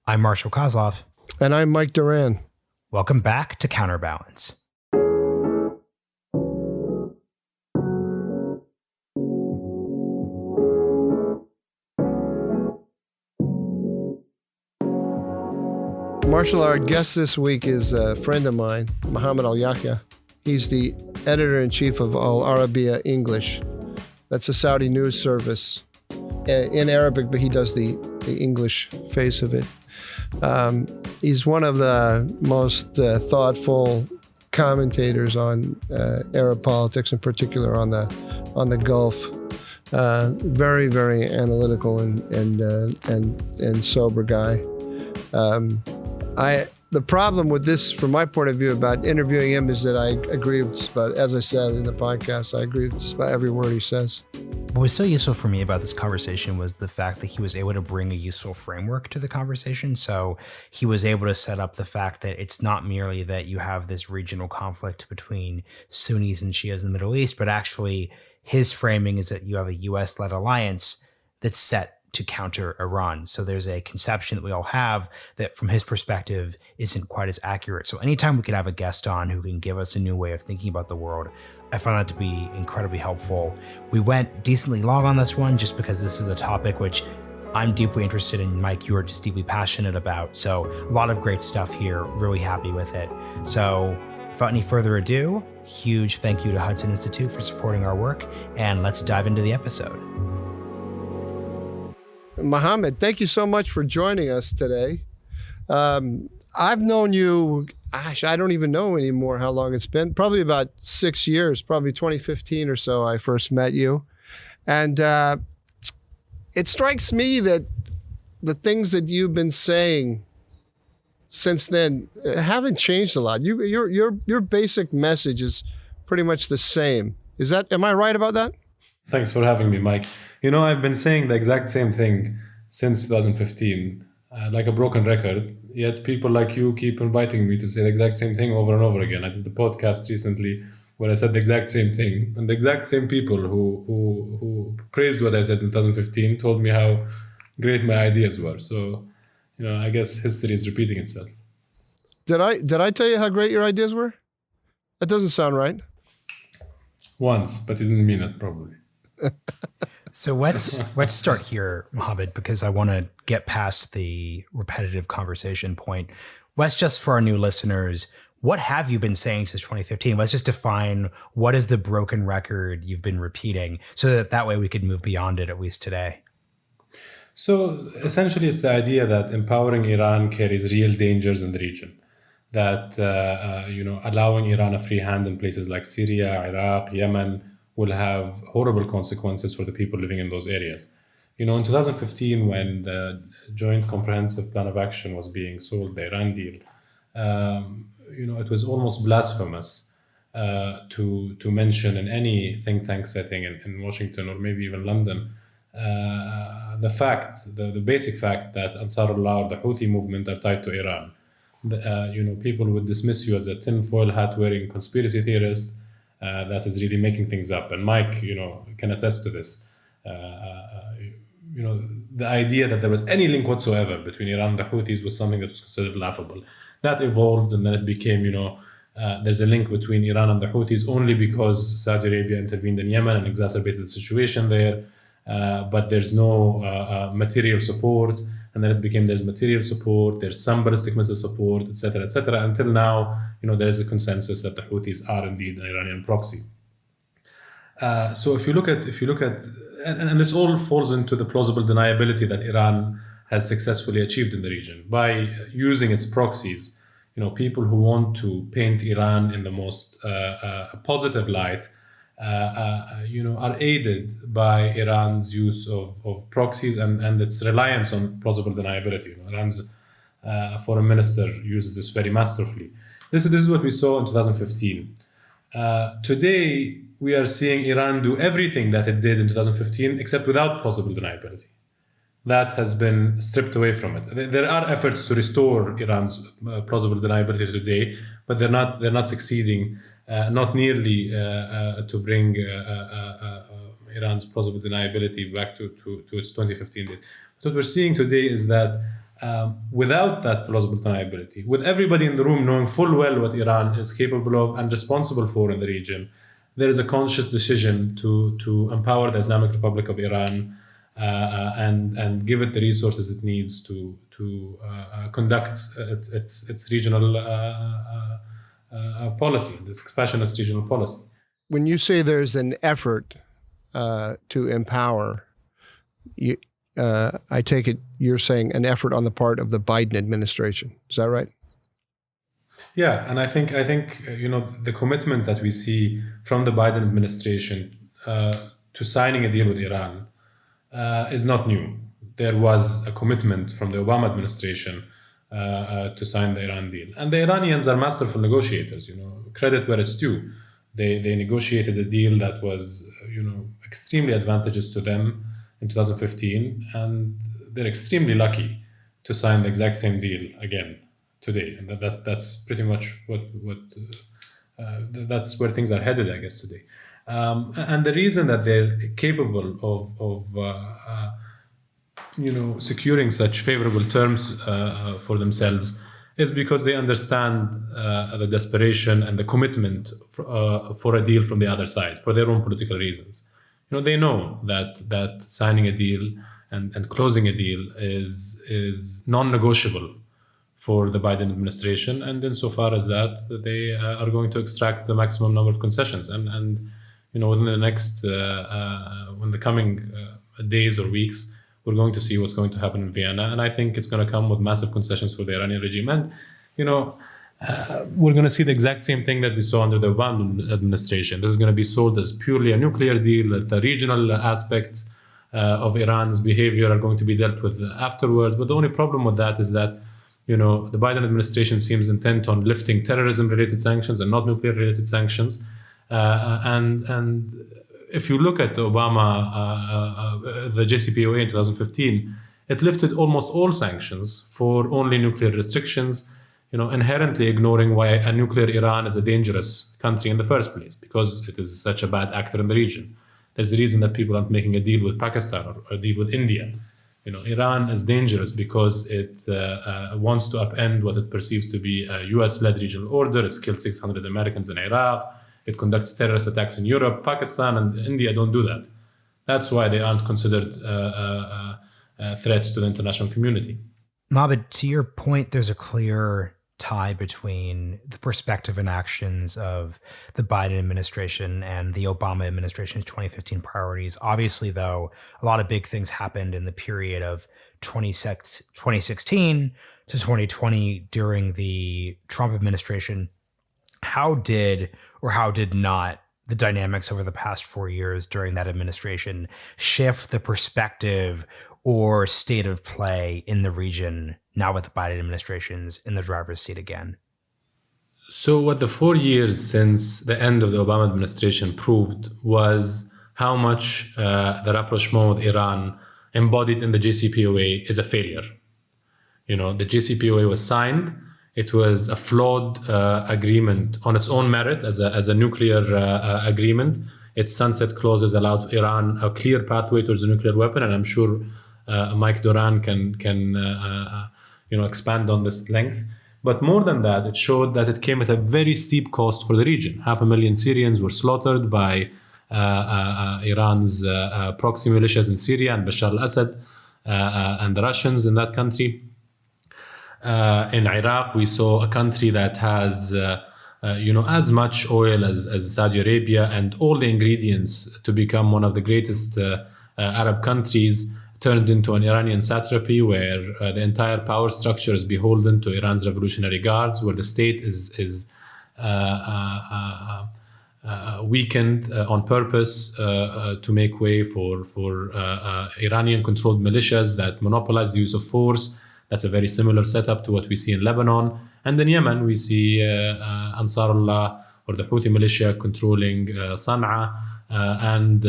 I'm Marshall Kozlov. And I'm Mike Duran. Welcome back to Counterbalance. Marshall, our guest this week is a friend of mine, Mohammed Alyahya. He's the editor-in-chief of Arabiya English. That's a Saudi news service in Arabic, but he does the English face of it. He's one of the most thoughtful commentators on Arab politics, in particular on the Gulf. Very, very analytical and sober guy. The problem with this, from my point of view, about interviewing him is that I agree with just about, as I said in the podcast, I agree with just about every word he says. What was so useful for me about this conversation was the fact that he was able to bring a useful framework to the conversation. So he was able to set up the fact that it's not merely that you have this regional conflict between Sunnis and Shias in the Middle East, but actually his framing is that you have a US-led alliance that's set to counter Iran. So there's a conception that we all have that from his perspective isn't quite as accurate. So anytime we could have a guest on who can give us a new way of thinking about the world, I found that to be incredibly helpful. We went decently long on this one just because this is a topic which I'm deeply interested in. Mike, you are just deeply passionate about. So a lot of great stuff here, really happy with it. So without any further ado, huge thank you to Hudson Institute for supporting our work, and let's dive into the episode. Mohammed, thank you so much for joining us today. I've known you, I don't even know anymore how long it's been. Probably about 6 years, probably 2015 or so I first met you. And it strikes me that the things that you've been saying since then haven't changed a lot. Your basic message is pretty much the same. Am I right about that? Thanks for having me, Mike. I've been saying the exact same thing since 2015, like a broken record, yet people like you keep inviting me to say the exact same thing over and over again. I did the podcast recently where I said the exact same thing, and the exact same people who praised what I said in 2015 told me how great my ideas were. So, I guess history is repeating itself. Did I tell you how great your ideas were? That doesn't sound right. Once, but you didn't mean it, probably. So let's start here, Mohammed, because I want to get past the repetitive conversation point. Let's just, for our new listeners, what have you been saying since 2015? Let's just define what is the broken record you've been repeating so that way we could move beyond it, at least today. So essentially, it's the idea that empowering Iran carries real dangers in the region. That, allowing Iran a free hand in places like Syria, Iraq, Yemen, will have horrible consequences for the people living in those areas. In 2015, when the Joint Comprehensive Plan of Action was being sold, the Iran deal, it was almost blasphemous to mention in any think tank setting in Washington or maybe even London the basic fact that Ansarullah or the Houthi movement are tied to Iran. People would dismiss you as a tinfoil hat wearing conspiracy theorist that is really making things up. And Mike, can attest to this. The idea that there was any link whatsoever between Iran and the Houthis was something that was considered laughable. That evolved, and then it became, there's a link between Iran and the Houthis only because Saudi Arabia intervened in Yemen and exacerbated the situation there. But there's no material support. And then it became there's material support, there's some ballistic missile support, et cetera, until now, there is a consensus that the Houthis are indeed an Iranian proxy. So if you look at, and this all falls into the plausible deniability that Iran has successfully achieved in the region by using its proxies. People who want to paint Iran in the most positive light are aided by Iran's use of proxies and its reliance on plausible deniability. Iran's foreign minister uses this very masterfully. This is what we saw in 2015. Today, we are seeing Iran do everything that it did in 2015, except without plausible deniability. That has been stripped away from it. There are efforts to restore Iran's plausible deniability today, but they're not succeeding. Not nearly to bring Iran's plausible deniability back to its 2015 days. What we're seeing today is that without that plausible deniability, with everybody in the room knowing full well what Iran is capable of and responsible for in the region, there is a conscious decision to empower the Islamic Republic of Iran and give it the resources it needs to conduct its regional policy, its expansionist regional policy. When you say there's an effort to empower, I take it you're saying an effort on the part of the Biden administration. Is that right? Yeah, and I think the commitment that we see from the Biden administration to signing a deal with Iran is not new. There was a commitment from the Obama administration to sign the Iran deal, and the Iranians are masterful negotiators. Credit where it's due. They negotiated a deal that was extremely advantageous to them in 2015, and they're extremely lucky to sign the exact same deal again today, and that's pretty much what that's where things are headed, I guess, today. And the reason that they're capable of securing such favorable terms for themselves is because they understand the desperation and the commitment for a deal from the other side for their own political reasons. They know that signing a deal and closing a deal is non-negotiable for the Biden administration, and insofar as that, they are going to extract the maximum number of concessions. And within the next, in the coming days or weeks, we're going to see what's going to happen in Vienna, and I think it's going to come with massive concessions for the Iranian regime. And we're going to see the exact same thing that we saw under the Obama administration. This is going to be sold as purely a nuclear deal. The regional aspects of Iran's behavior are going to be dealt with afterwards. But the only problem with that is that the Biden administration seems intent on lifting terrorism-related sanctions and not nuclear-related sanctions. And if you look at the Obama, the JCPOA in 2015, it lifted almost all sanctions for only nuclear restrictions, inherently ignoring why a nuclear Iran is a dangerous country in the first place, because it is such a bad actor in the region. There's a reason that people aren't making a deal with Pakistan or a deal with India. Iran is dangerous because it wants to upend what it perceives to be a US-led regional order. It's killed 600 Americans in Iraq. It conducts terrorist attacks in Europe. Pakistan and India don't do that. That's why they aren't considered threats to the international community. Mohammed, to your point, there's a clear tie between the perspective and actions of the Biden administration and the Obama administration's 2015 priorities. Obviously, though, a lot of big things happened in the period of 2016 to 2020 during the Trump administration. How did not the dynamics over the past 4 years during that administration shift the perspective or state of play in the region now with the Biden administration's in the driver's seat again? So what the 4 years since the end of the Obama administration proved was how much the rapprochement with Iran embodied in the JCPOA is a failure. The JCPOA was signed. It was a flawed agreement on its own merit as a nuclear agreement. Its sunset clauses allowed Iran a clear pathway towards a nuclear weapon, and I'm sure Mike Doran can expand on this at length. But more than that, it showed that it came at a very steep cost for the region. 500,000 Syrians were slaughtered by Iran's proxy militias in Syria and Bashar al-Assad and the Russians in that country. In Iraq, we saw a country that has as much oil as Saudi Arabia and all the ingredients to become one of the greatest Arab countries, turned into an Iranian satrapy where the entire power structure is beholden to Iran's Revolutionary Guards, where the state is weakened on purpose to make way for Iranian-controlled militias that monopolize the use of force. That's a very similar setup to what we see in Lebanon. And in Yemen, we see Ansarullah or the Houthi militia controlling Sana'a and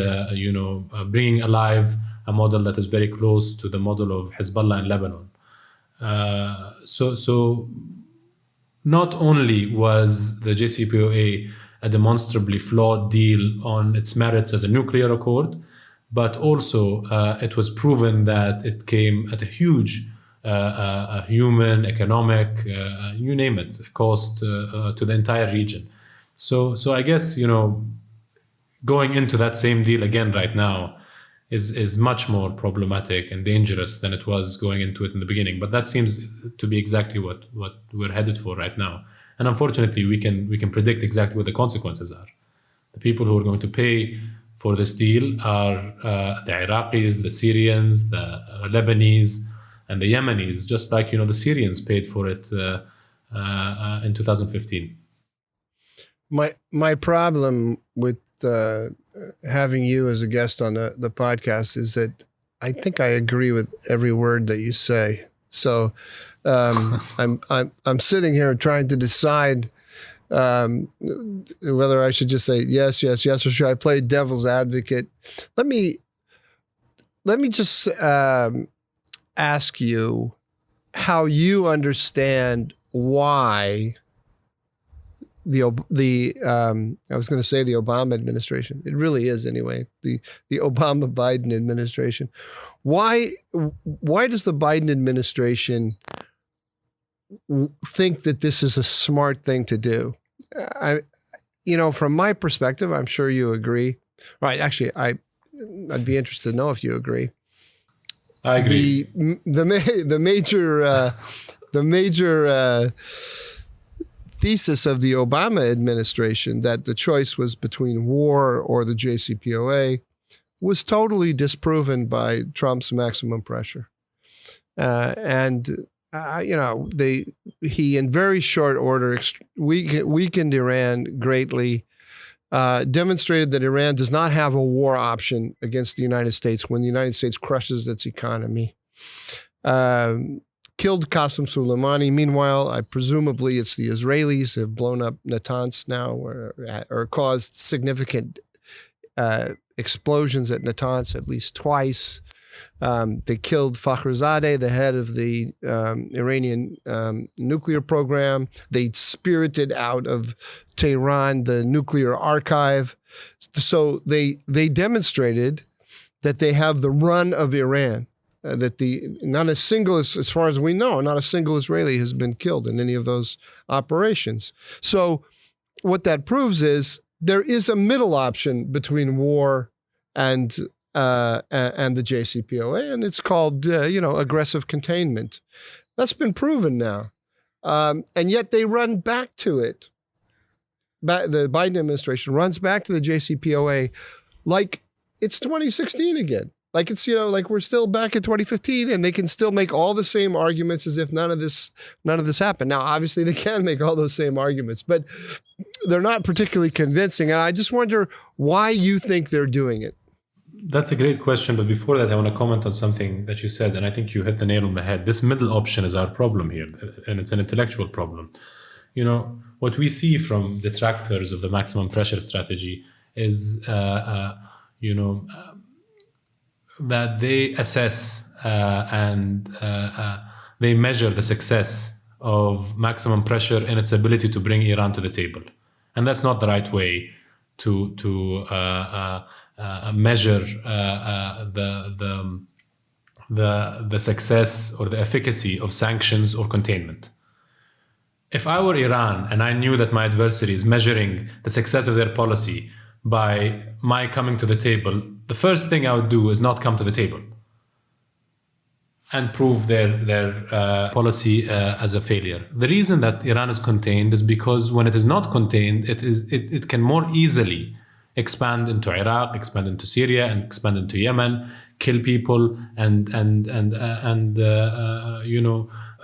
bringing alive a model that is very close to the model of Hezbollah in Lebanon. So not only was the JCPOA a demonstrably flawed deal on its merits as a nuclear accord, but also it was proven that it came at a huge human, economic, you name it, cost to the entire region. So I guess, going into that same deal again right now is much more problematic and dangerous than it was going into it in the beginning. But that seems to be exactly what we're headed for right now. And unfortunately, we can predict exactly what the consequences are. The people who are going to pay for this deal are the Iraqis, the Syrians, the Lebanese, and the Yemenis, just like the Syrians paid for it in 2015. My problem with having you as a guest on the podcast is that I think I agree with every word that you say. So I'm sitting here trying to decide whether I should just say yes, yes, yes, or should I play devil's advocate? Let me just ask you how you understand why I was going to say the Obama administration. It really is anyway. The Obama-Biden administration. Why does the Biden administration think that this is a smart thing to do? From my perspective, I'm sure you agree. Right? Actually, I'd be interested to know if you agree. I agree. The major thesis of the Obama administration, that the choice was between war or the JCPOA, was totally disproven by Trump's maximum pressure. He in very short order weakened Iran greatly, demonstrated that Iran does not have a war option against the United States when the United States crushes its economy. Killed Qasem Soleimani. Meanwhile, presumably it's the Israelis who have blown up Natanz now or caused significant explosions at Natanz at least twice. They killed Fakhrizadeh, the head of the Iranian nuclear program. They spirited out of Tehran the nuclear archive. So they demonstrated that they have the run of Iran. That not a single, as far as we know, not a single Israeli has been killed in any of those operations. So what that proves is there is a middle option between war and the JCPOA, and it's called aggressive containment. That's been proven now, and yet they run back to it. The Biden administration runs back to the JCPOA like it's 2016 again. Like it's, like we're still back in 2015 and they can still make all the same arguments as if none of this happened. Now, obviously they can make all those same arguments, but they're not particularly convincing. And I just wonder why you think they're doing it. That's a great question. But before that, I want to comment on something that you said, and I think you hit the nail on the head. This middle option is our problem here, and it's an intellectual problem. What we see from detractors of the maximum pressure strategy is, that they assess and they measure the success of maximum pressure in its ability to bring Iran to the table, and that's not the right way to measure the success or the efficacy of sanctions or containment. If I were Iran and I knew that my adversary is measuring the success of their policy by my coming to the table, the first thing I would do is not come to the table and prove their policy as a failure. The reason that Iran is contained is because when it is not contained, it can more easily expand into Iraq, expand into Syria, and expand into Yemen, kill people, and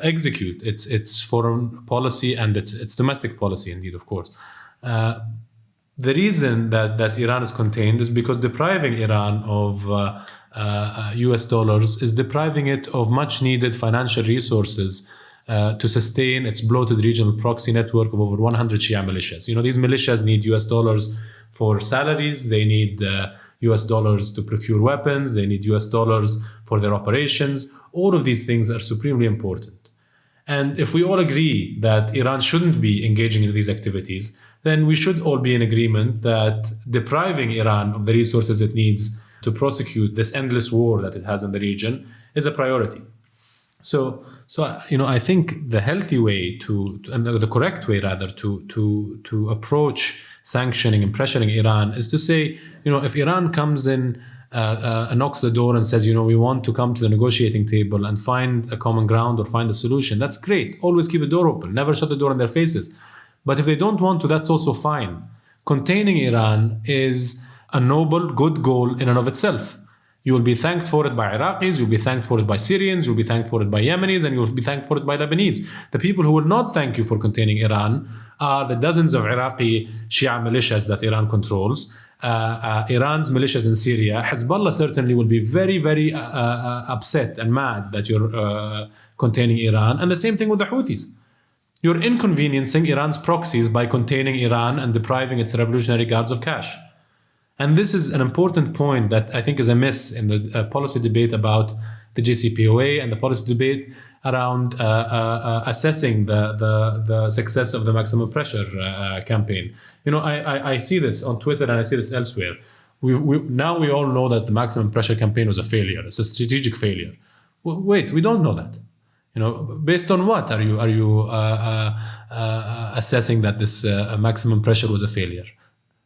execute its foreign policy and its domestic policy, indeed, of course. The reason that Iran is contained is because depriving Iran of US dollars is depriving it of much needed financial resources to sustain its bloated regional proxy network of over 100 Shia militias. These militias need US dollars for salaries, they need US dollars to procure weapons, they need US dollars for their operations. All of these things are supremely important. And if we all agree that Iran shouldn't be engaging in these activities, then we should all be in agreement that depriving Iran of the resources it needs to prosecute this endless war that it has in the region is a priority. So I think the healthy way and the correct way rather to approach sanctioning and pressuring Iran is to say, if Iran comes in, knocks the door and says, we want to come to the negotiating table and find a common ground or find a solution, that's great. Always keep the door open. Never shut the door in their faces. But if they don't want to, that's also fine. Containing Iran is a noble, good goal in and of itself. You will be thanked for it by Iraqis, you'll be thanked for it by Syrians, you'll be thanked for it by Yemenis, and you'll be thanked for it by Lebanese. The people who will not thank you for containing Iran are the dozens of Iraqi Shia militias that Iran controls, Iran's militias in Syria. Hezbollah certainly will be very, very upset and mad that you're containing Iran. And the same thing with the Houthis. You're inconveniencing Iran's proxies by containing Iran and depriving its revolutionary guards of cash. And this is an important point that I think is amiss in the policy debate about the JCPOA and the policy debate around assessing the success of the maximum pressure campaign. I see this on Twitter and I see this elsewhere. Now we all know that the maximum pressure campaign was a failure. It's a strategic failure. Wait, we don't know that. Based on what are you assessing that this maximum pressure was a failure?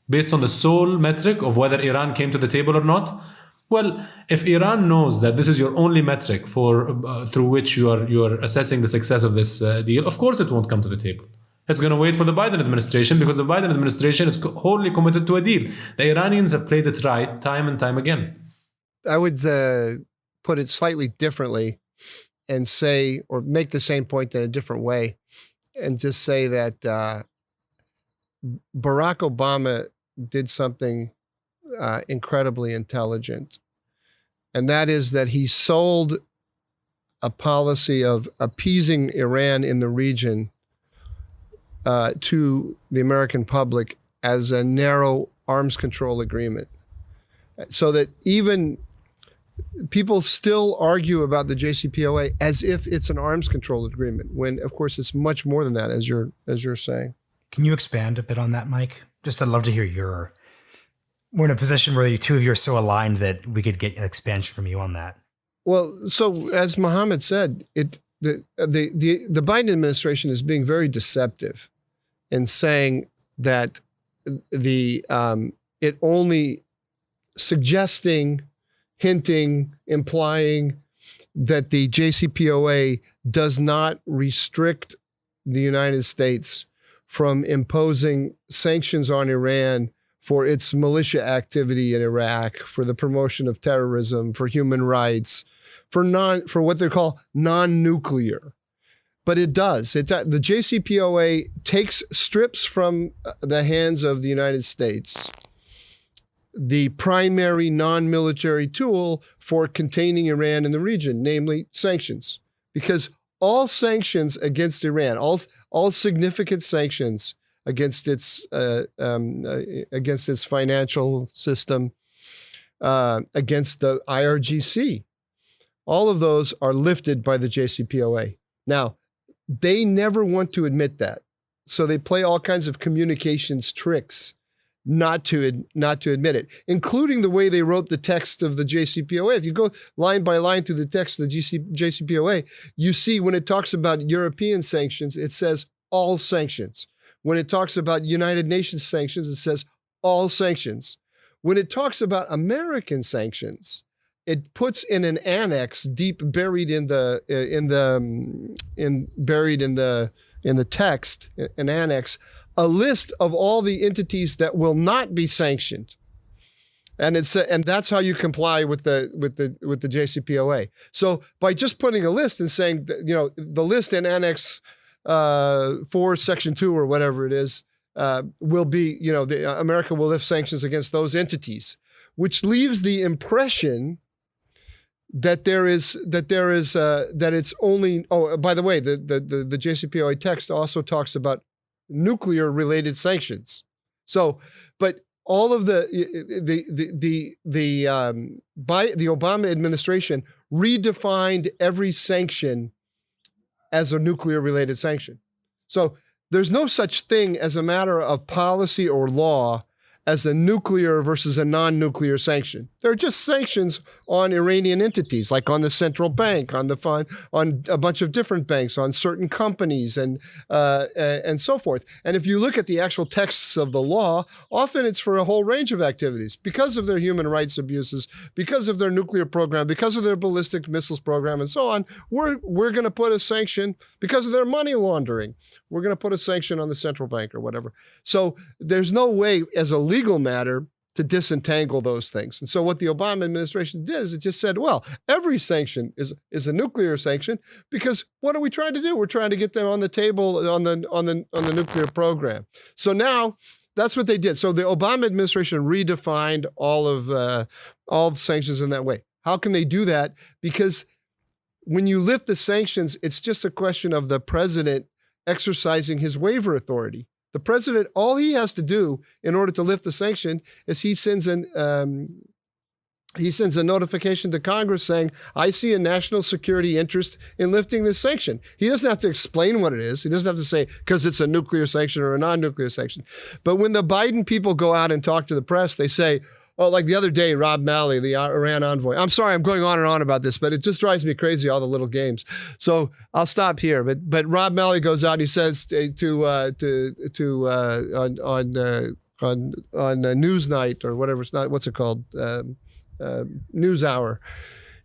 Based on the sole metric of whether Iran came to the table or not? Well, if Iran knows that this is your only metric through which you are assessing the success of this deal, of course it won't come to the table. It's going to wait for the Biden administration because the Biden administration is wholly committed to a deal. The Iranians have played it right time and time again. I would put it slightly differently and say, or make the same point in a different way, and just say that Barack Obama did something incredibly intelligent. And that is that he sold a policy of appeasing Iran in the region to the American public as a narrow arms control agreement. So that even people still argue about the JCPOA as if it's an arms control agreement, when of course it's much more than that, as you're saying. Can you expand a bit on that, Mike? Just I'd love to hear we're in a position where the two of you are so aligned that we could get an expansion from you on that. Well, so as Mohammed said, the Biden administration is being very deceptive in saying that it only suggesting, hinting, implying that the JCPOA does not restrict the United States from imposing sanctions on Iran for its militia activity in Iraq, for the promotion of terrorism, for human rights, for what they call non-nuclear. But it does. The JCPOA strips from the hands of the United States the primary non-military tool for containing Iran in the region, namely sanctions. Because all sanctions against Iran, all significant sanctions against its financial system, against the IRGC, all of those are lifted by the JCPOA. Now, they never want to admit that, so they play all kinds of communications tricks not to admit it, including the way they wrote the text of the JCPOA. If you go line by line through the text of the JCPOA, you see when it talks about European sanctions, it says all sanctions. When it talks about United Nations sanctions, it says all sanctions. When it talks about American sanctions, it puts in an annex buried in the text, an annex, a list of all the entities that will not be sanctioned, and that's how you comply with the JCPOA. So by just putting a list and saying that, the list in Annex 4, Section 2, or whatever it is, will be America will lift sanctions against those entities, which leaves the impression that it's only. Oh, by the way, the JCPOA text also talks about nuclear related sanctions. So, but all of the Obama administration redefined every sanction as a nuclear related sanction. So there's no such thing as a matter of policy or law as a nuclear versus a non-nuclear sanction. They're just sanctions on Iranian entities, like on the central bank, on the fund, on a bunch of different banks, on certain companies, and so forth. And if you look at the actual texts of the law, often it's for a whole range of activities because of their human rights abuses, because of their nuclear program, because of their ballistic missiles program, and so on. We're going to put a sanction because of their money laundering. We're going to put a sanction on the central bank or whatever. So there's no way, as a legal matter, to disentangle those things. And so what the Obama administration did is it just said, well, every sanction is a nuclear sanction, because what are we trying to do? We're trying to get them on the table on the nuclear program. So now that's what they did. So the Obama administration redefined all of sanctions in that way. How can they do that? Because when you lift the sanctions, it's just a question of the president exercising his waiver authority. The president, all he has to do in order to lift the sanction is he sends a notification to Congress saying, I see a national security interest in lifting this sanction. He doesn't have to explain what it is. He doesn't have to say, because it's a nuclear sanction or a non-nuclear sanction. But when the Biden people go out and talk to the press, they say, oh, like the other day, Rob Malley, the Iran envoy. I'm sorry, I'm going on and on about this, but it just drives me crazy, all the little games. So I'll stop here. But Rob Malley goes out, he says on Newsnight or whatever, it's not, what's it called? NewsHour.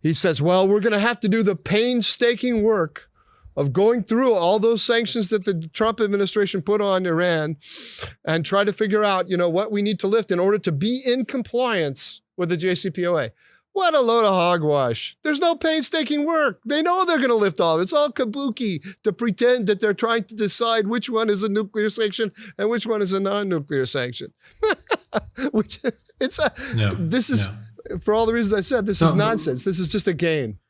He says, well, we're going to have to do the painstaking work of going through all those sanctions that the Trump administration put on Iran and try to figure out, what we need to lift in order to be in compliance with the JCPOA. What a load of hogwash. There's no painstaking work. They know they're going to lift all of it. It's all kabuki to pretend that they're trying to decide which one is a nuclear sanction and which one is a non-nuclear sanction. For all the reasons I said, this is nonsense. This is just a game.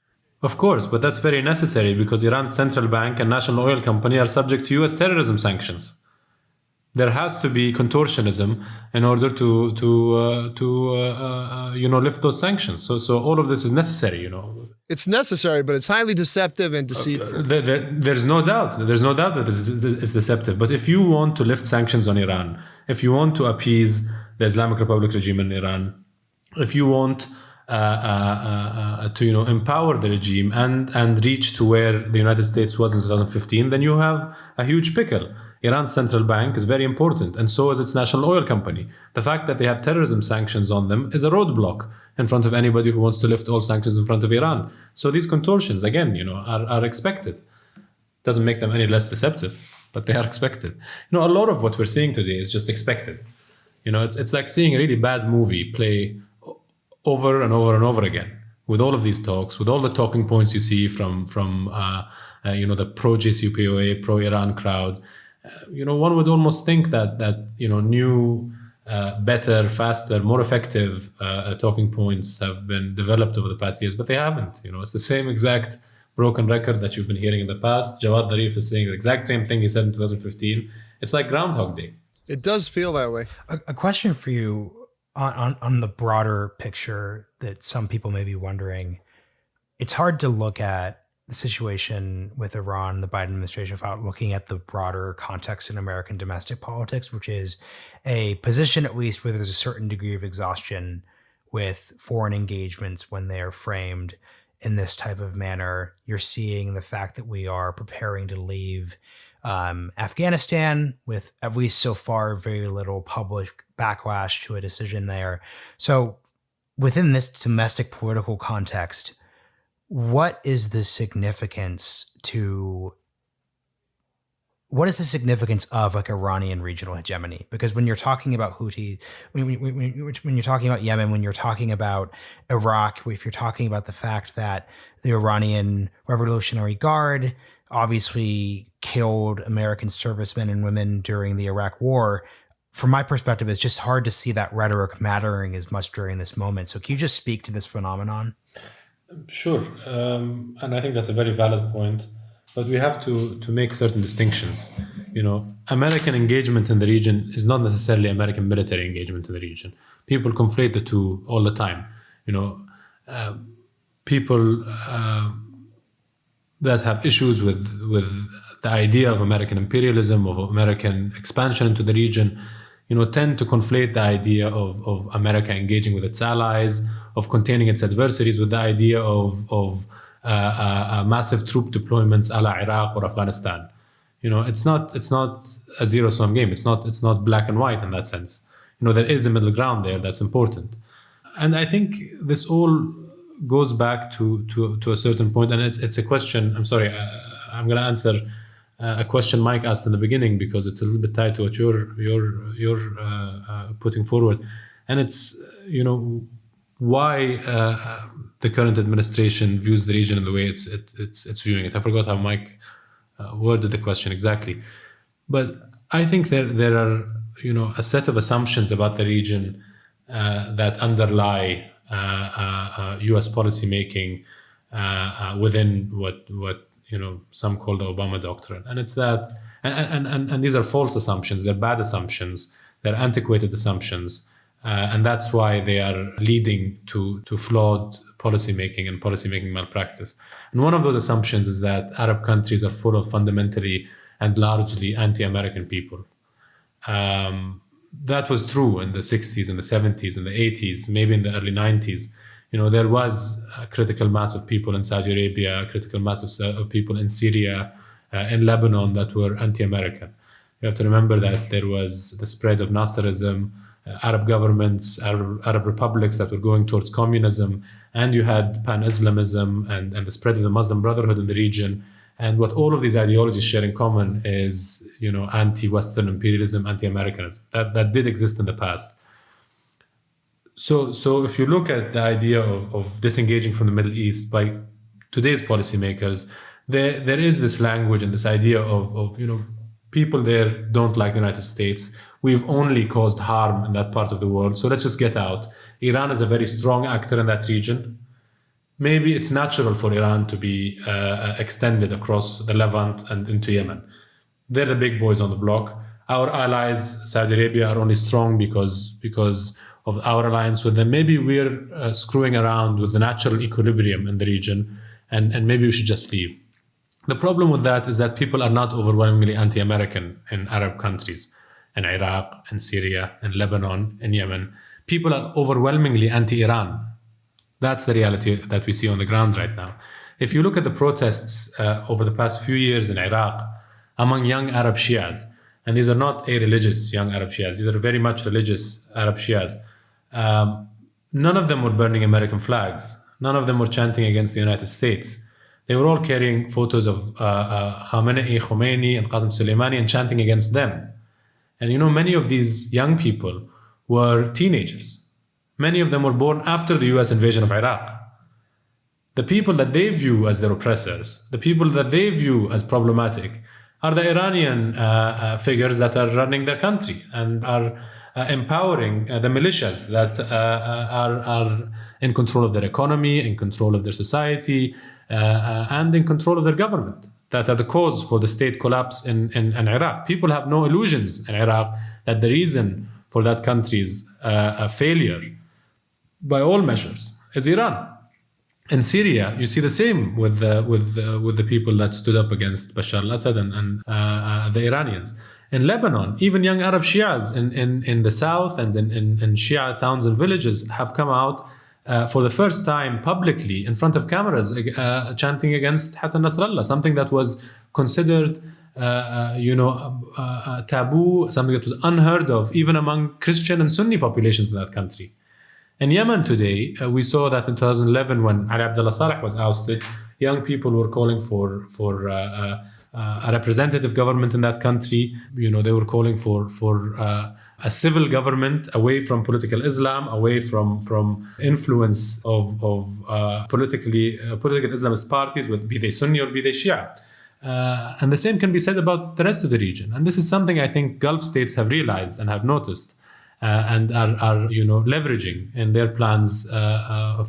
Of course, but that's very necessary because Iran's central bank and national oil company are subject to U.S. terrorism sanctions. There has to be contortionism in order to lift those sanctions. So all of this is necessary. It's necessary, but it's highly deceptive and deceitful. There's no doubt. There's no doubt that it's deceptive. But if you want to lift sanctions on Iran, if you want to appease the Islamic Republic regime in Iran, if you want to empower the regime and reach to where the United States was in 2015, then you have a huge pickle. Iran's central bank is very important, and so is its national oil company. The fact that they have terrorism sanctions on them is a roadblock in front of anybody who wants to lift all sanctions in front of Iran. So these contortions, again, are expected. Doesn't make them any less deceptive, but they are expected. A lot of what we're seeing today is just expected. It's like seeing a really bad movie play over and over and over again, with all of these talks, with all the talking points you see from the pro-JCPOA, pro-Iran crowd. One would almost think that new, better, faster, more effective talking points have been developed over the past years, but they haven't. It's the same exact broken record that you've been hearing in the past. Jawad Zarif is saying the exact same thing he said in 2015. It's like Groundhog Day. It does feel that way. A question for you. On the broader picture that some people may be wondering, it's hard to look at the situation with Iran, the Biden administration, without looking at the broader context in American domestic politics, which is a position at least where there's a certain degree of exhaustion with foreign engagements when they are framed in this type of manner. You're seeing the fact that we are preparing to leave Afghanistan with, at least so far, very little public backlash to a decision there. So within this domestic political context, what is the significance of like Iranian regional hegemony? Because when you're talking about Houthi, when you're talking about Yemen, when you're talking about Iraq, if you're talking about the fact that the Iranian Revolutionary Guard obviously killed American servicemen and women during the Iraq War, from my perspective, it's just hard to see that rhetoric mattering as much during this moment. So can you just speak to this phenomenon? Sure. And I think that's a very valid point. But we have to make certain distinctions. American engagement in the region is not necessarily American military engagement in the region. People conflate the two all the time. People that have issues with the idea of American imperialism, of American expansion into the region, tend to conflate the idea of America engaging with its allies, of containing its adversaries, with the idea of massive troop deployments a la Iraq or Afghanistan. It's not a zero-sum game. It's not black and white in that sense. There is a middle ground there that's important. And I think this all goes back to a certain point, and it's a question. I'm sorry, I'm going to answer a question Mike asked in the beginning, because it's a little bit tied to what you're putting forward, and it's why the current administration views the region in the way it's viewing it. I forgot how Mike worded the question exactly, but I think there are a set of assumptions about the region that underlie U.S. policymaking within what some call the Obama doctrine, and it's that, and these are false assumptions. They're bad assumptions. They're antiquated assumptions, and that's why they are leading to flawed policymaking and policymaking malpractice. And one of those assumptions is that Arab countries are full of fundamentally and largely anti-American people. That was true in the 60s, in the 70s, in the 80s, maybe in the early 90s. There was a critical mass of people in Saudi Arabia, a critical mass of people in Syria, in Lebanon, that were anti-American. You have to remember that there was the spread of Nasserism, Arab governments, Arab republics that were going towards communism, and you had pan-Islamism and the spread of the Muslim Brotherhood in the region. And what all of these ideologies share in common is, anti-Western imperialism, anti-Americanism. That did exist in the past. So if you look at the idea of disengaging from the Middle East by today's policymakers, there is this language and this idea of people there don't like the United States. We've only caused harm in that part of the world, so let's just get out. Iran is a very strong actor in that region. Maybe it's natural for Iran to be extended across the Levant and into Yemen. They're the big boys on the block. Our allies, Saudi Arabia, are only strong because of our alliance with them. Maybe we're screwing around with the natural equilibrium in the region, and maybe we should just leave. The problem with that is that people are not overwhelmingly anti-American in Arab countries, in Iraq, in Syria, in Lebanon, in Yemen. People are overwhelmingly anti-Iran. That's the reality that we see on the ground right now. If you look at the protests over the past few years in Iraq among young Arab Shias, and these are not a-religious young Arab Shias, these are very much religious Arab Shias, none of them were burning American flags. None of them were chanting against the United States. They were all carrying photos of Khomeini and Qasem Soleimani and chanting against them. And many of these young people were teenagers. Many of them were born after the US invasion of Iraq. The people that they view as their oppressors, the people that they view as problematic, are the Iranian figures that are running their country and are empowering the militias that are in control of their economy, in control of their society, and in control of their government, that are the cause for the state collapse in Iraq. People have no illusions in Iraq that the reason for that country's failure, by all measures, is Iran. In Syria, you see the same with the people that stood up against Bashar al-Assad and the Iranians. In Lebanon, even young Arab Shias in the south and in Shia towns and villages have come out for the first time publicly in front of cameras chanting against Hassan Nasrallah, something that was considered taboo, something that was unheard of even among Christian and Sunni populations in that country. In Yemen today, we saw that in 2011 when Ali Abdullah Saleh was ousted, young people were calling for a representative government in that country. They were calling for a civil government away from political Islam, away from influence of political Islamist parties, be they Sunni or be they Shia. And the same can be said about the rest of the region. And this is something I think Gulf states have realized and have noticed. And are leveraging in their plans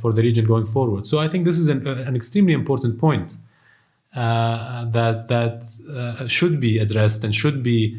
for the region going forward. So I think this is an extremely important point that should be addressed and should be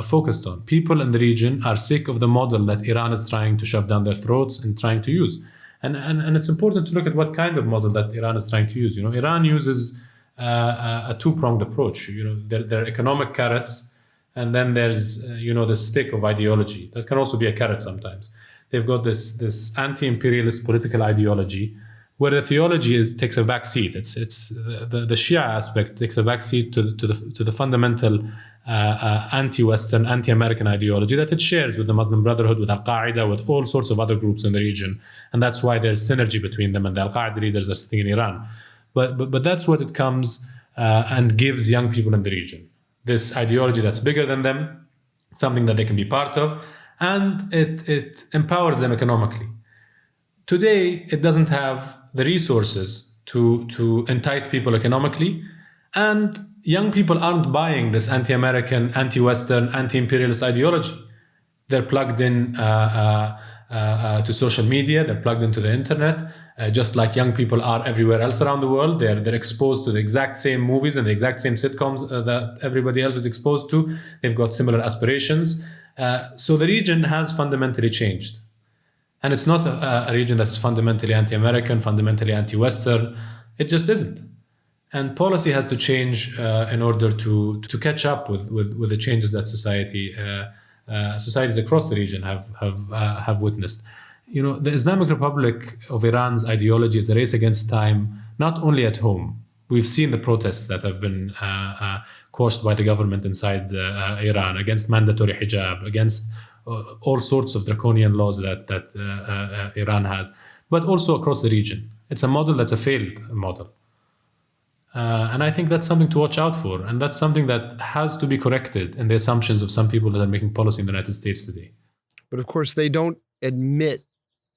focused on. People in the region are sick of the model that Iran is trying to shove down their throats and trying to use. And it's important to look at what kind of model that Iran is trying to use. Iran uses a two-pronged approach. There are economic carrots and then there's the stick of ideology that can also be a carrot sometimes. They've got this anti-imperialist political ideology where the theology takes a back seat. It's the Shia aspect takes a back seat to the fundamental anti-Western, anti-American ideology that it shares with the Muslim Brotherhood, with Al-Qaeda, with all sorts of other groups in the region. And that's why there's synergy between them, and the Al-Qaeda leaders are sitting in Iran. But that's what it comes and gives young people in the region. This ideology that's bigger than them, something that they can be part of, and it empowers them economically. Today, it doesn't have the resources to entice people economically, and young people aren't buying this anti-American, anti-Western, anti-imperialist ideology. They're plugged in to social media, they're plugged into the internet, just like young people are everywhere else around the world. They're exposed to the exact same movies and the exact same sitcoms that everybody else is exposed to. They've got similar aspirations. So the region has fundamentally changed. And it's not a region that's fundamentally anti-American, fundamentally anti-Western. It just isn't. And policy has to change in order to catch up with the changes that societies across the region have witnessed. The Islamic Republic of Iran's ideology is a race against time, not only at home. We've seen the protests that have been quashed by the government inside Iran against mandatory hijab, against all sorts of draconian laws that Iran has, but also across the region. It's a model that's a failed model. And I think that's something to watch out for. And that's something that has to be corrected in the assumptions of some people that are making policy in the United States today. But of course, they don't admit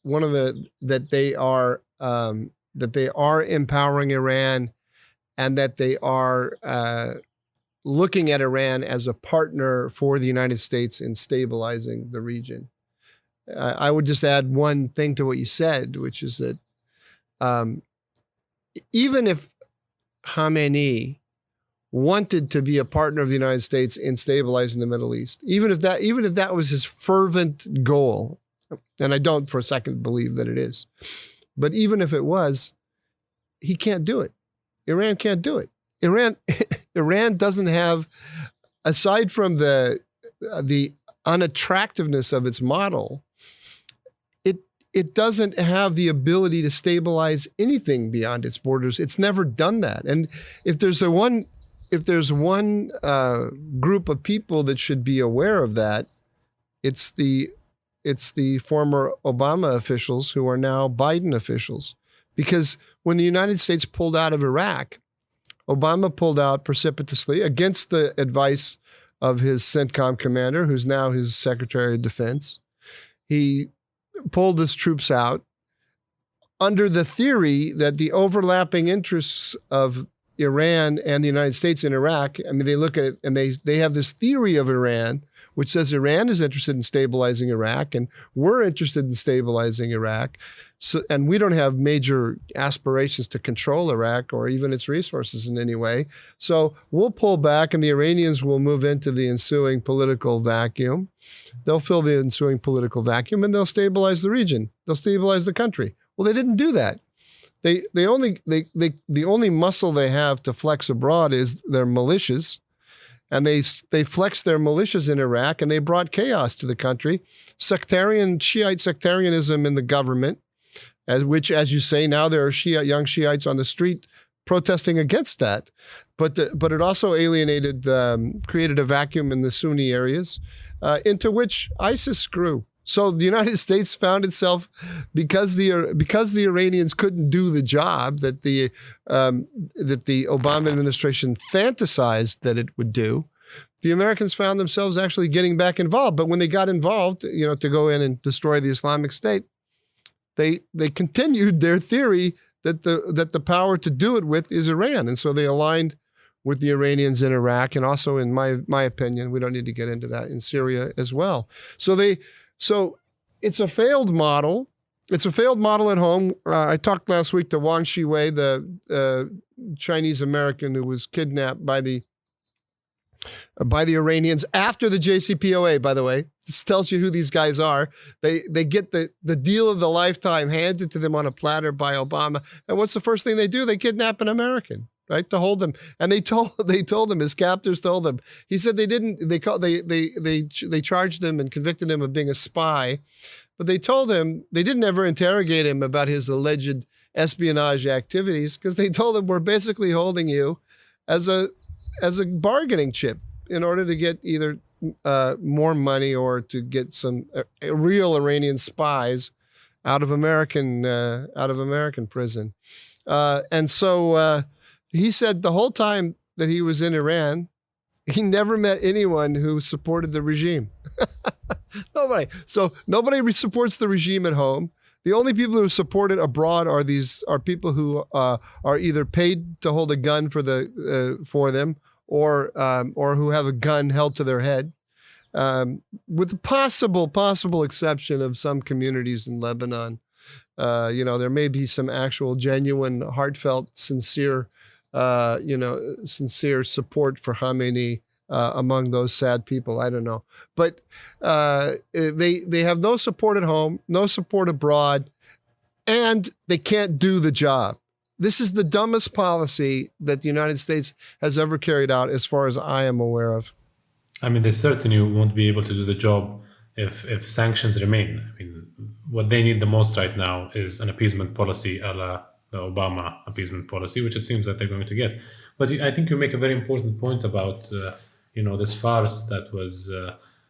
that they are empowering Iran, and that they are looking at Iran as a partner for the United States in stabilizing the region. I would just add one thing to what you said, which is that even if Khamenei wanted to be a partner of the United States in stabilizing the Middle East, even if that was his fervent goal, and I don't for a second believe that it is, but even if it was, he can't do it. Iran can't do it. Iran doesn't have, aside from the unattractiveness of its model, it doesn't have the ability to stabilize anything beyond its borders. It's never done that. And if there's one group of people that should be aware of that, it's the former Obama officials who are now Biden officials. Because when the United States pulled out of Iraq, Obama pulled out precipitously against the advice of his CENTCOM commander, who's now his Secretary of Defense. He pulled his troops out under the theory that the overlapping interests of Iran and the United States in Iraq, I mean, they look at it and they have this theory of Iran, which says Iran is interested in stabilizing Iraq and we're interested in stabilizing Iraq. So, and we don't have major aspirations to control Iraq or even its resources in any way. So we'll pull back and the Iranians will move into the ensuing political vacuum. They'll fill the ensuing political vacuum and they'll stabilize the region. They'll stabilize the country. Well, they didn't do that. The only muscle they have to flex abroad is their militias. And they flexed their militias in Iraq and they brought chaos to the country. Shiite sectarianism in the government, which, as you say, now there are young Shiites on the street protesting against that. But it also created a vacuum in the Sunni areas into which ISIS grew. So the United States found itself, because the Iranians couldn't do the job that the Obama administration fantasized that it would do, the Americans found themselves actually getting back involved. But when they got involved, to go in and destroy the Islamic State, they continued their theory that the power to do it with is Iran, and so they aligned with the Iranians in Iraq, and also, in my opinion, we don't need to get into that, in Syria as well. So it's a failed model. It's a failed model at home. I talked last week to Wang Shiwei, the Chinese American who was kidnapped by the Iranians after the JCPOA, by the way. This tells you who these guys are. They get the deal of the lifetime handed to them on a platter by Obama. And what's the first thing they do? They kidnap an American. right? To hold him. And they told him, his captors told him. He said they charged him and convicted him of being a spy, but they told him they didn't ever interrogate him about his alleged espionage activities, because they told him, we're basically holding you as a bargaining chip in order to get either more money or to get some real Iranian spies out of American prison. And so he said the whole time that he was in Iran, he never met anyone who supported the regime. Nobody. So nobody supports the regime at home. The only people who support it abroad are people who are either paid to hold a gun for them, or who have a gun held to their head, with the possible exception of some communities in Lebanon. There may be some actual, genuine, heartfelt, sincere support for Khamenei among those sad people. I don't know. But they have no support at home, no support abroad, and they can't do the job. This is the dumbest policy that the United States has ever carried out, as far as I am aware of. I mean, they certainly won't be able to do the job if sanctions remain. I mean, what they need the most right now is an appeasement policy a la the Obama appeasement policy, which it seems that they're going to get. But I think you make a very important point about this farce that was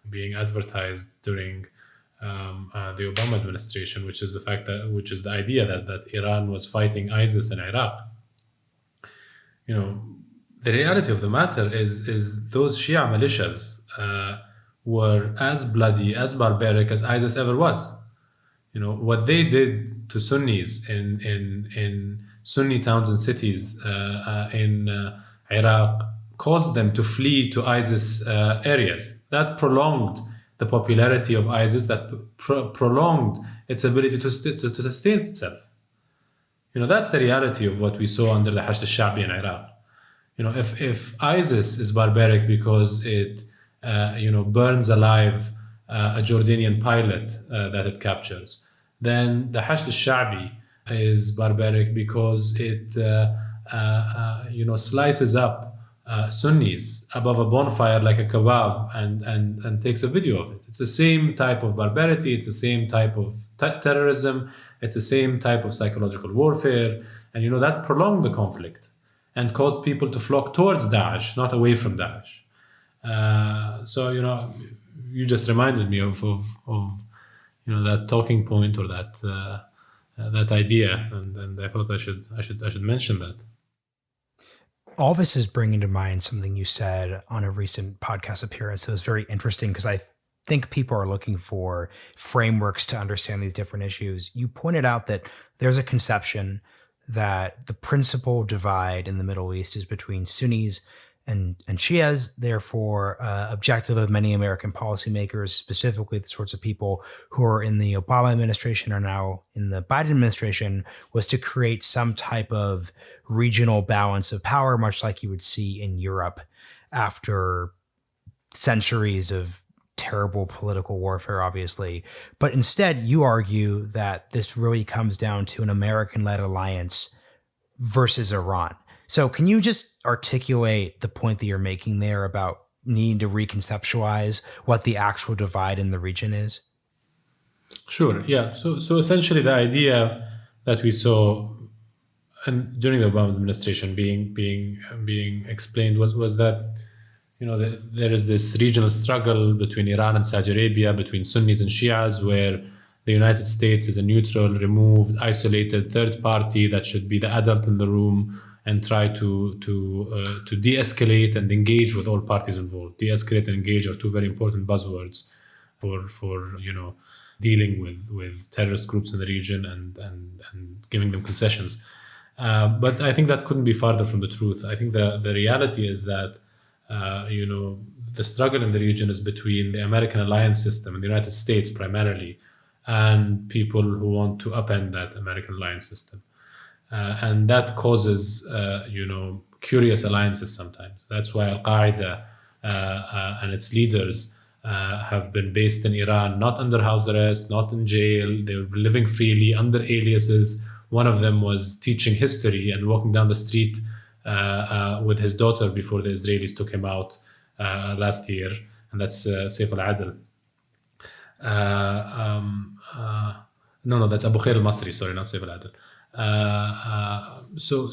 being advertised during the Obama administration, which is the idea that Iran was fighting ISIS in Iraq. The reality of the matter is those Shia militias were as bloody, as barbaric as ISIS ever was. What they did to Sunnis in Sunni towns and cities in Iraq caused them to flee to ISIS areas. That prolonged the popularity of ISIS, that prolonged its ability to sustain itself. That's the reality of what we saw under the Hashd al-Sha'bi in Iraq. If ISIS is barbaric because it burns alive a Jordanian pilot that it captures, then the Hashd al-Sha'bi is barbaric because it slices up Sunnis above a bonfire like a kebab and takes a video of it. It's the same type of barbarity, it's the same type of terrorism, it's the same type of psychological warfare, and that prolonged the conflict and caused people to flock towards Daesh, not away from Daesh. So you just reminded me of that talking point, or that idea, and I thought I should mention that. All this is bringing to mind something you said on a recent podcast appearance that was very interesting, because I think people are looking for frameworks to understand these different issues. You pointed out that there's a conception that the principal divide in the Middle East is between Sunnis and Shias. Therefore, objective of many American policymakers, specifically the sorts of people who are in the Obama administration or now in the Biden administration, was to create some type of regional balance of power, much like you would see in Europe after centuries of terrible political warfare, obviously. But instead, you argue that this really comes down to an American-led alliance versus Iran. So can you just articulate the point that you're making there about needing to reconceptualize what the actual divide in the region is? Sure, yeah. So essentially the idea that we saw and during the Obama administration being explained was that there is this regional struggle between Iran and Saudi Arabia, between Sunnis and Shias, where the United States is a neutral, removed, isolated third party that should be the adult in the room and try to de-escalate and engage with all parties involved. De-escalate and engage are two very important buzzwords for dealing with terrorist groups in the region and giving them concessions. But I think that couldn't be farther from the truth. I think the reality is that the struggle in the region is between the American alliance system and the United States primarily, and people who want to upend that American alliance system. And that causes, curious alliances sometimes. That's why Al-Qaeda and its leaders have been based in Iran, not under house arrest, not in jail. They were living freely under aliases. One of them was teaching history and walking down the street with his daughter before the Israelis took him out last year, and that's Saif al-Adil. No, that's Abu Khair al-Masri, sorry, not Saif al-Adil. So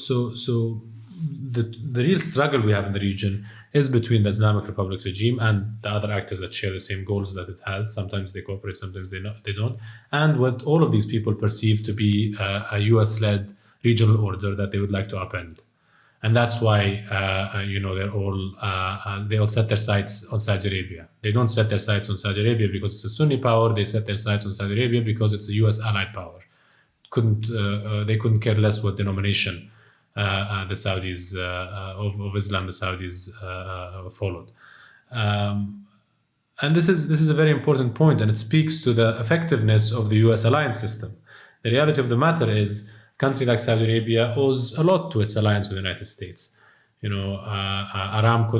the real struggle we have in the region is between the Islamic Republic regime and the other actors that share the same goals that it has. Sometimes they cooperate, sometimes they don't. And what all of these people perceive to be a US-led regional order that they would like to upend. And that's why, they all set their sights on Saudi Arabia. They don't set their sights on Saudi Arabia because it's a Sunni power. They set their sights on Saudi Arabia because it's a US allied power. They couldn't care less what denomination the Saudis of Islam the Saudis followed. And this is a very important point, and it speaks to the effectiveness of the US alliance system. The reality of the matter is, a country like Saudi Arabia owes a lot to its alliance with the United States. Aramco,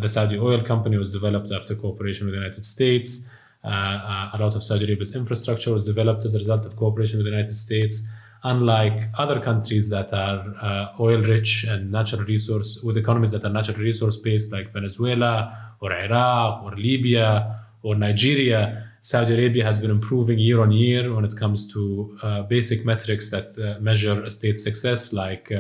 the Saudi oil company, was developed after cooperation with the United States. A lot of Saudi Arabia's infrastructure was developed as a result of cooperation with the United States. Unlike other countries that are oil-rich and with economies that are natural resource-based, like Venezuela or Iraq or Libya or Nigeria, Saudi Arabia has been improving year on year when it comes to basic metrics that measure a state's success, like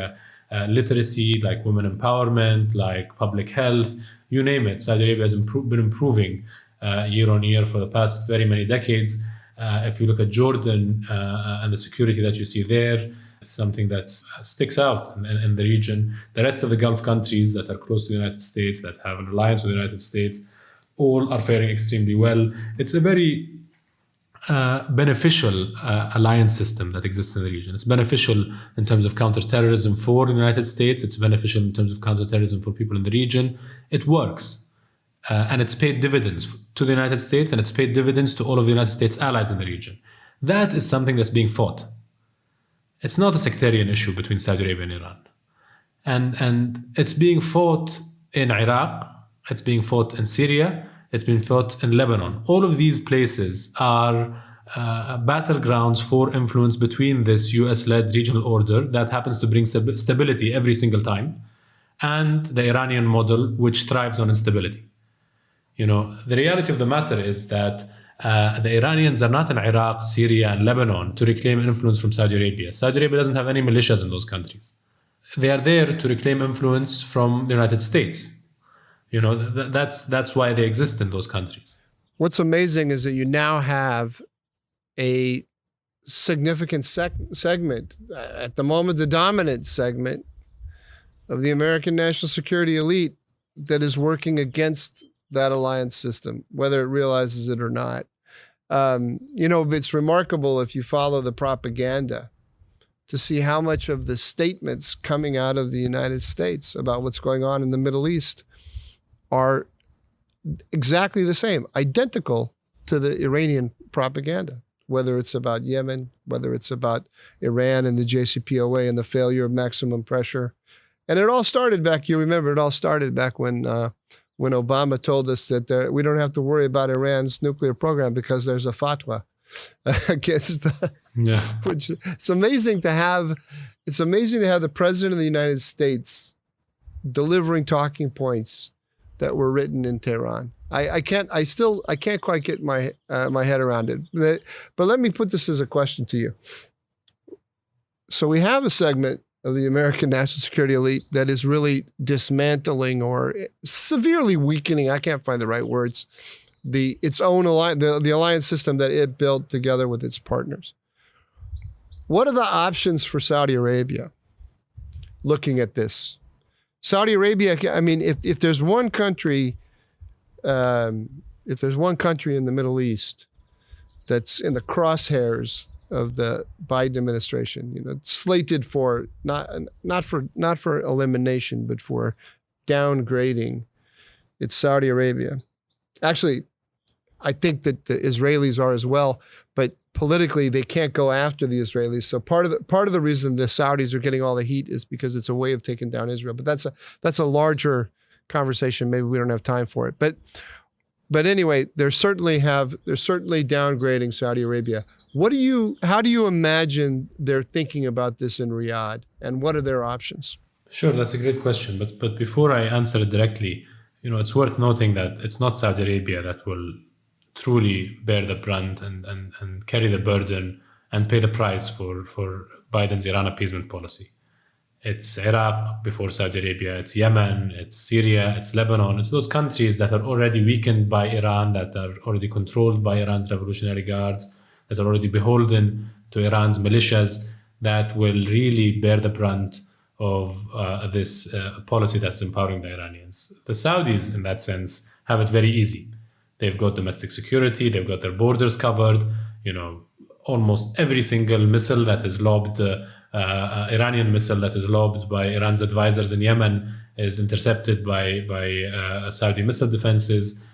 literacy, like women empowerment, like public health, you name it. Saudi Arabia has been improving year on year for the past very many decades. If you look at Jordan and the security that you see there, it's something that sticks out in the region. The rest of the Gulf countries that are close to the United States, that have an alliance with the United States, all are faring extremely well. It's a very beneficial alliance system that exists in the region. It's beneficial in terms of counterterrorism for the United States. It's beneficial in terms of counterterrorism for people in the region. It works. And it's paid dividends to the United States, and it's paid dividends to all of the United States allies in the region. That is something that's being fought. It's not a sectarian issue between Saudi Arabia and Iran. And it's being fought in Iraq, it's being fought in Syria, it's being fought in Lebanon. All of these places are battlegrounds for influence between this US-led regional order that happens to bring stability every single time, and the Iranian model, which thrives on instability. The reality of the matter is that the Iranians are not in Iraq, Syria, and Lebanon to reclaim influence from Saudi Arabia. Saudi Arabia doesn't have any militias in those countries. They are there to reclaim influence from the United States. That's why they exist in those countries. What's amazing is that you now have a significant segment, at the moment the dominant segment of the American national security elite, that is working against that alliance system, whether it realizes it or not. It's remarkable if you follow the propaganda to see how much of the statements coming out of the United States about what's going on in the Middle East are exactly the same, identical to the Iranian propaganda, whether it's about Yemen, whether it's about Iran and the JCPOA and the failure of maximum pressure. And it all started back, you remember, when Obama told us that we don't have to worry about Iran's nuclear program because there's a fatwa against that. Yeah. Which it's amazing to have the president of the United States delivering talking points that were written in Tehran. I can't quite get my head around it. But let me put this as a question to you. So we have a segment of the American national security elite that is really dismantling or severely weakening, I can't find the right words, its own the alliance system that it built together with its partners. What are the options for Saudi Arabia looking at this? Saudi Arabia, I mean, if there's one country, in the Middle East that's in the crosshairs of the Biden administration, slated for not for elimination, but for downgrading, it's Saudi Arabia. Actually, I think that the Israelis are as well, but politically they can't go after the Israelis. So part of the reason the Saudis are getting all the heat is because it's a way of taking down Israel. But that's a larger conversation. Maybe we don't have time for it. But anyway, they're certainly downgrading Saudi Arabia. How do you imagine they're thinking about this in Riyadh, and what are their options? Sure, that's a great question. But before I answer it directly, it's worth noting that it's not Saudi Arabia that will truly bear the brunt and carry the burden and pay the price for Biden's Iran appeasement policy. It's Iraq before Saudi Arabia, it's Yemen, it's Syria, it's Lebanon. It's those countries that are already weakened by Iran, that are already controlled by Iran's Revolutionary Guards, that are already beholden to Iran's militias, that will really bear the brunt of this policy that's empowering the Iranians. The Saudis, in that sense, have it very easy. They've got domestic security, they've got their borders covered. Almost every single missile that is lobbed, Iranian missile that is lobbed by Iran's advisors in Yemen is intercepted by Saudi missile defenses.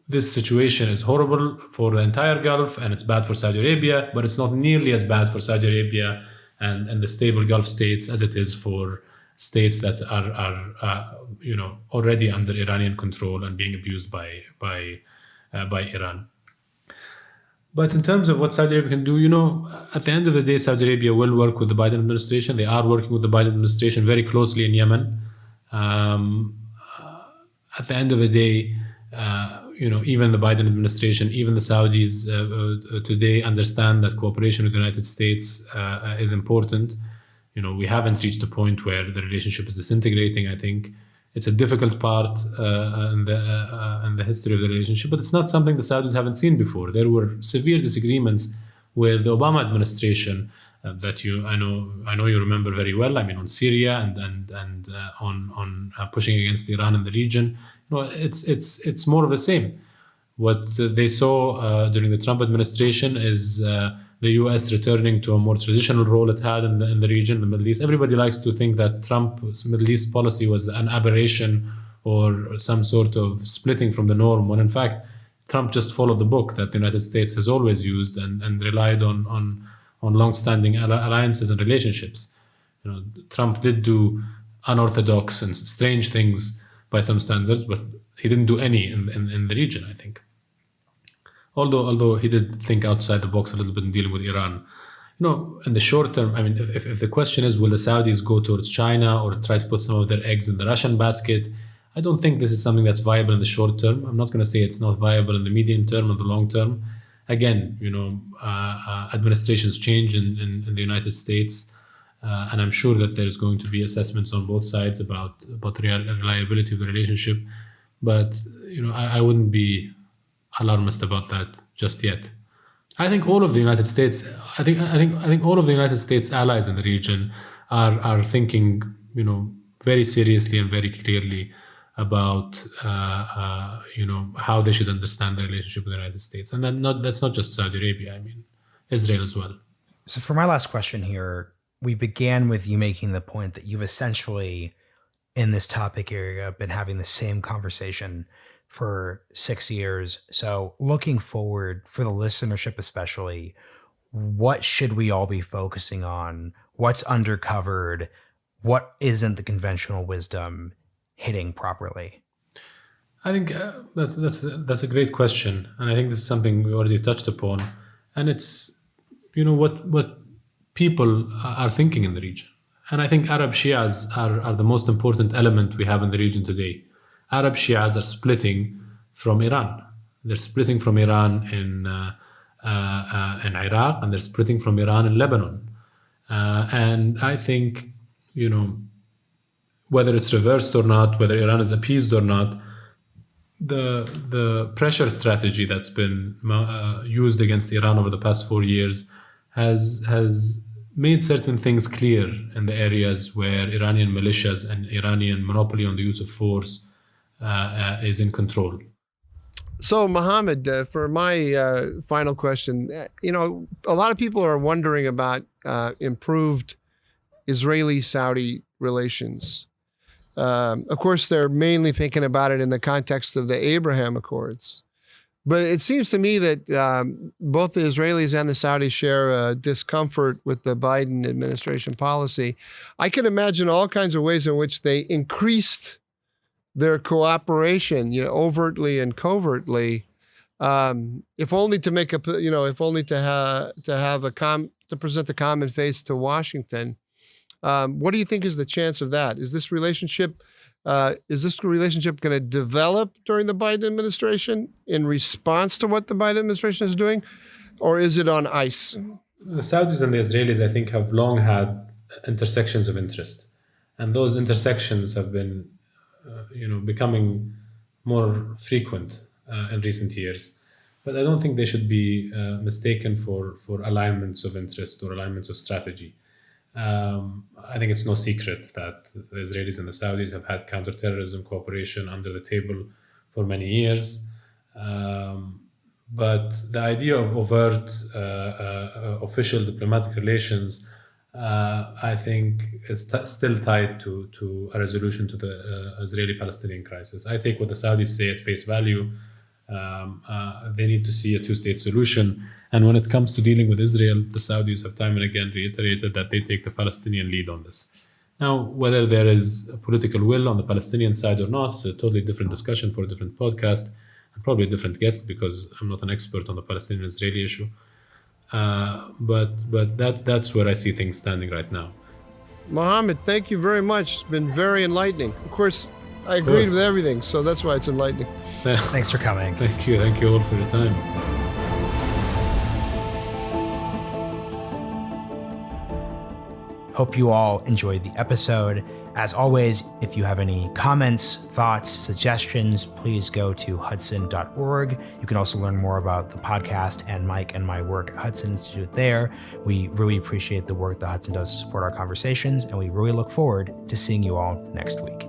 This situation is horrible for the entire Gulf, and it's bad for Saudi Arabia, but it's not nearly as bad for Saudi Arabia and the stable Gulf states as it is for states that are already under Iranian control and being abused by Iran. But in terms of what Saudi Arabia can do, at the end of the day, Saudi Arabia will work with the Biden administration. They are working with the Biden administration very closely in Yemen. At the end of the day, even the Biden administration, even the Saudis today understand that cooperation with the United States is important. We haven't reached a point where the relationship is disintegrating. I think it's a difficult part in the history of the relationship, but it's not something the Saudis haven't seen before. There were severe disagreements with the Obama administration that I know you remember very well. I mean, on Syria and on pushing against Iran in the region. It's more of the same. What they saw during the Trump administration is the U.S. returning to a more traditional role it had in the region, the Middle East. Everybody likes to think that Trump's Middle East policy was an aberration or some sort of splitting from the norm, when in fact Trump just followed the book that the United States has always used and relied on long-standing alliances and relationships. Trump did do unorthodox and strange things by some standards, but he didn't do any in the region, I think. Although he did think outside the box a little bit in dealing with Iran. In the short term, I mean, if the question is, will the Saudis go towards China or try to put some of their eggs in the Russian basket? I don't think this is something that's viable in the short term. I'm not going to say it's not viable in the medium term or the long term. Again, administrations change in the United States, and I'm sure that there's going to be assessments on both sides about the reliability of the relationship. But I wouldn't be alarmist about that just yet. I think all of the United States, I think all of the United States allies in the region are thinking, very seriously and very clearly about, how they should understand the relationship with the United States, and that's not just Saudi Arabia. I mean, Israel as well. So for my last question here, we began with you making the point that you've essentially, in this topic area, been having the same conversation for 6 years. So looking forward, for the listenership especially, what should we all be focusing on? What's undercovered? What isn't the conventional wisdom hitting properly? I think that's a great question, and I think this is something we already touched upon. And it's what people are thinking in the region. And I think Arab Shias are the most important element we have in the region today. Arab Shias are splitting from Iran. They're splitting from Iran in Iraq, and they're splitting from Iran in Lebanon. And I think, whether it's reversed or not, whether Iran is appeased or not, the pressure strategy that's been used against Iran over the past 4 years has made certain things clear in the areas where Iranian militias and Iranian monopoly on the use of force is in control. So, Mohammed, for my final question, a lot of people are wondering about improved Israeli-Saudi relations. Of course, they're mainly thinking about it in the context of the Abraham Accords. But it seems to me that both the Israelis and the Saudis share discomfort with the Biden administration policy. I can imagine all kinds of ways in which they increased their cooperation, overtly and covertly, if only to make to present a common face to Washington. What do you think is the chance of that? Is this relationship going to develop during the Biden administration in response to what the Biden administration is doing, or is it on ice? The Saudis and the Israelis, I think, have long had intersections of interest, and those intersections have been, becoming more frequent in recent years. But I don't think they should be mistaken for alignments of interest or alignments of strategy. I think it's no secret that the Israelis and the Saudis have had counterterrorism cooperation under the table for many years. But the idea of overt official diplomatic relations, I think, is still tied to a resolution to the Israeli-Palestinian crisis. I take what the Saudis say at face value. They need to see a two-state solution. And when it comes to dealing with Israel, the Saudis have time and again reiterated that they take the Palestinian lead on this. Now, whether there is a political will on the Palestinian side or not, it's a totally different discussion for a different podcast, and probably a different guest, because I'm not an expert on the Palestinian-Israeli issue. But that's where I see things standing right now. Mohammed, thank you very much. It's been very enlightening. Of course, I agreed with everything, so that's why it's enlightening. Thanks for coming. Thank you all for your time. Hope you all enjoyed the episode. As always, if you have any comments, thoughts, suggestions, please go to hudson.org. You can also learn more about the podcast and Mike and my work at Hudson Institute there. We really appreciate the work that Hudson does to support our conversations, and we really look forward to seeing you all next week.